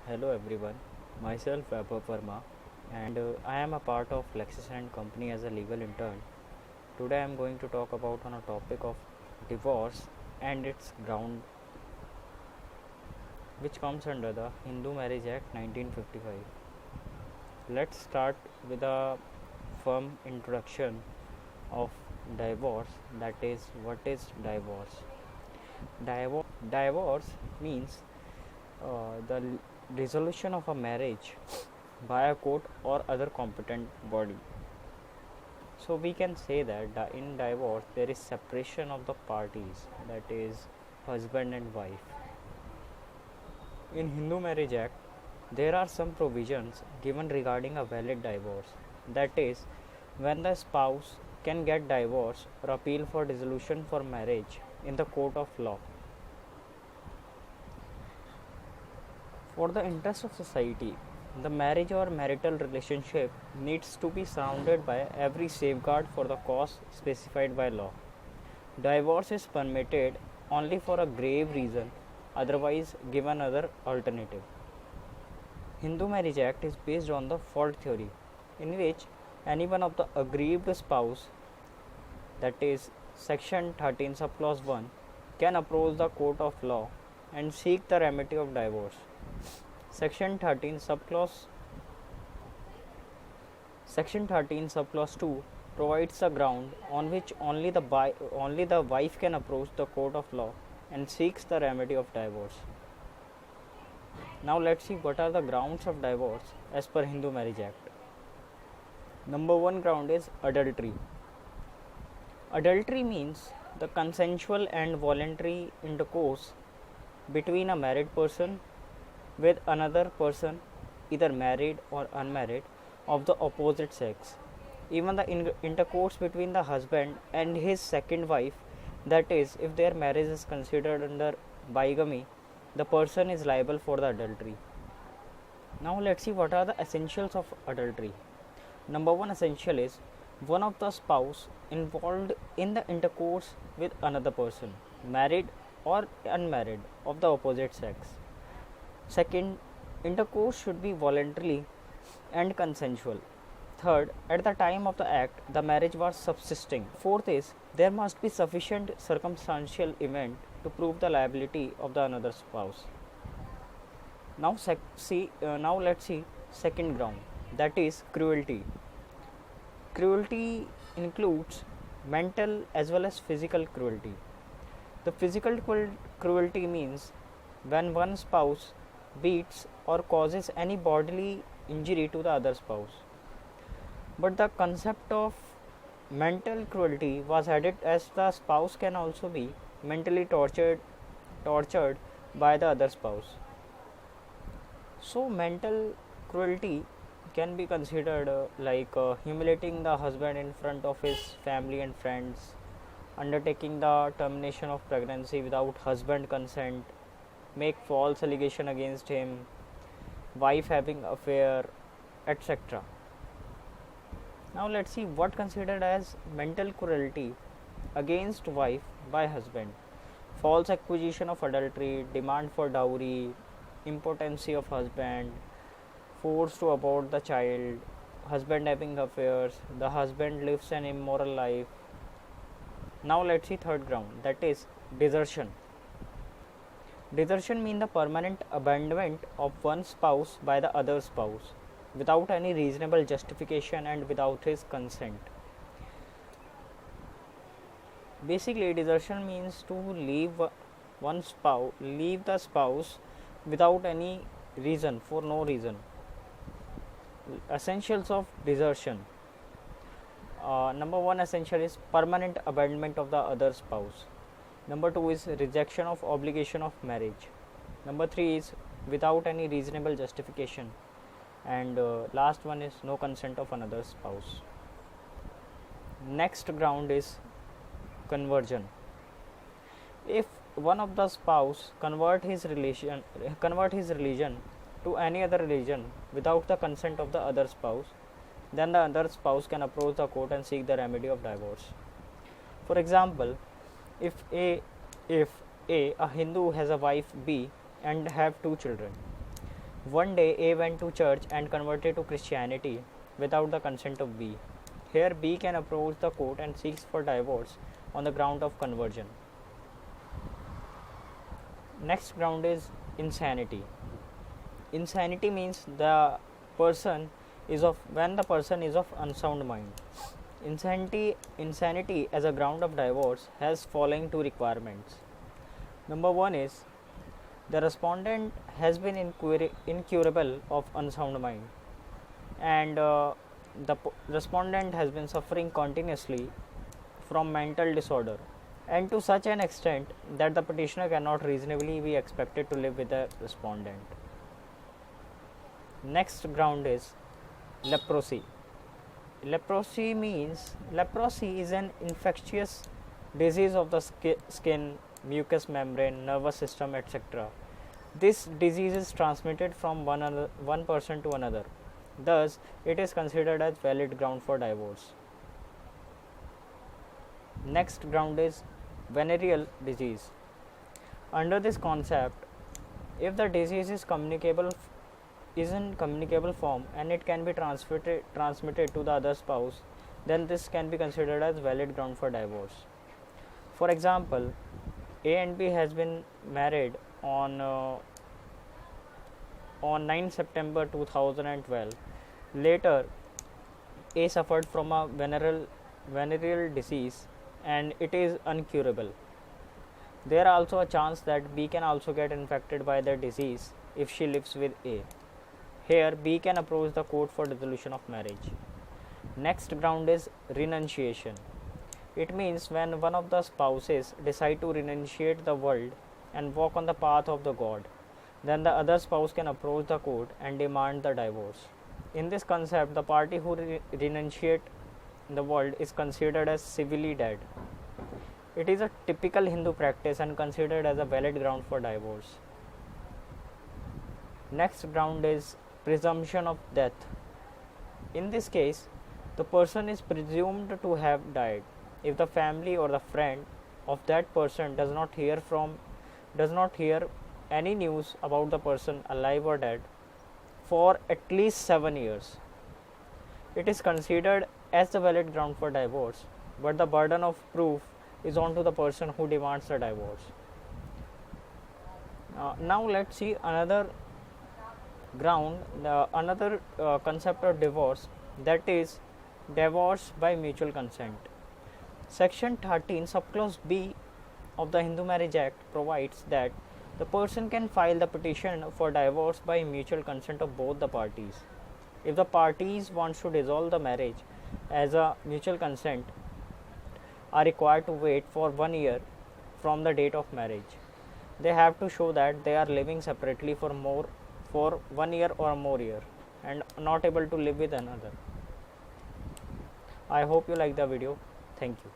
Hello everyone, myself Vaibhav Verma and I am a part of Lexis and Company as a legal intern. Today I am going to talk about on a topic of divorce and its ground which comes under the Hindu Marriage Act 1955. Let's start with a firm introduction of divorce, that is what is divorce. Divorce means the resolution of a marriage by a court or other competent body. So we can say that in divorce there is separation of the parties, that is husband and wife. In Hindu Marriage Act there are some provisions given regarding a valid divorce, that is when the spouse can get divorce or appeal for dissolution for marriage in the court of law. For the interest of society, the marriage or marital relationship needs to be surrounded by every safeguard for the cause specified by law. Divorce is permitted only for a grave reason, otherwise given other alternative. Hindu Marriage Act is based on the fault theory, in which any one of the aggrieved spouse, that is section 13 subclause 1, can approach the court of law and seek the remedy of divorce. Section 13 subclause 2 provides the ground on which only the wife can approach the court of law and seeks the remedy of divorce. Now let's see what are the grounds of divorce as per Hindu Marriage Act. Number 1 ground is adultery. Adultery means the consensual and voluntary intercourse between a married person with another person, either married or unmarried, of the opposite sex. Even the intercourse between the husband and his second wife, that is, if their marriage is considered under bigamy, the person is liable for the adultery. Now let's see what are the essentials of adultery. Number 1 essential is one of the spouse involved in the intercourse with another person, married or unmarried, of the opposite sex. Second, intercourse should be voluntary and consensual. Third, at the time of the act, the marriage was subsisting. Fourth is, there must be sufficient circumstantial event to prove the liability of the another spouse. Now let's see second ground, that is cruelty. Cruelty includes mental as well as physical cruelty. The physical cruelty means when one spouse beats or causes any bodily injury to the other spouse. But the concept of mental cruelty was added as the spouse can also be mentally tortured by the other spouse. So mental cruelty can be considered humiliating the husband in front of his family and friends, undertaking the termination of pregnancy without husband consent, make false allegation against him, wife having affair, etc. Now let's see what considered as mental cruelty against wife by husband. False accusation of adultery, demand for dowry, impotency of husband, force to abort the child, husband having affairs, the husband lives an immoral life. Now let's see third ground, that is desertion. Desertion means the permanent abandonment of one spouse by the other spouse without any reasonable justification and without his consent. Basically, desertion means to leave the spouse without any reason, for no reason. Essentials of desertion. Number 1 essential is permanent abandonment of the other spouse. Number 2 is rejection of obligation of marriage. Number 3 is without any reasonable justification. And last one is no consent of another spouse. Next ground is conversion. If one of the spouse convert his religion to any other religion without the consent of the other spouse, then the other spouse can approach the court and seek the remedy of divorce. For example, if a Hindu has a wife B and have two children, One day A went to church and converted to Christianity without the consent of B. Here B can approach the court and seeks for divorce on the ground of conversion. Next ground is insanity. Insanity means the person is of when the person is of unsound mind. Insanity as a ground of divorce has following two requirements. Number one is the respondent has been incurable of unsound mind, and the respondent has been suffering continuously from mental disorder, and to such an extent that the petitioner cannot reasonably be expected to live with the respondent. Next ground is leprosy. Leprosy is an infectious disease of the skin, mucous membrane, nervous system, etc. This disease is transmitted from one person to another. Thus, it is considered as valid ground for divorce. Next ground is venereal disease. Under this concept, if the disease is in communicable form and it can be transmitted to the other spouse, then this can be considered as valid ground for divorce. For example, A and B has been married on 9 September 2012. Later, A suffered from a venereal disease and it is uncurable. There are also a chance that B can also get infected by the disease if she lives with A. Here, B can approach the court for dissolution of marriage. Next ground is renunciation. It means when one of the spouses decide to renunciate the world and walk on the path of the God, then the other spouse can approach the court and demand the divorce. In this concept, the party who renunciate the world is considered as civilly dead. It is a typical Hindu practice and considered as a valid ground for divorce. Next ground is presumption of death. In this case, the person is presumed to have died if the family or the friend of that person does not hear any news about the person alive or dead for at least 7 years. It is considered as the valid ground for divorce, but the burden of proof is on to the person who demands the divorce. Now let's see another ground, another concept of divorce, that is divorce by mutual consent. Section 13 subclause B of the Hindu Marriage Act provides that the person can file the petition for divorce by mutual consent of both the parties. If the parties want to dissolve the marriage as a mutual consent are required to wait for 1 year from the date of marriage. They have to show that they are living separately for 1 year or more year and not able to live with another. I hope you like the video. Thank you.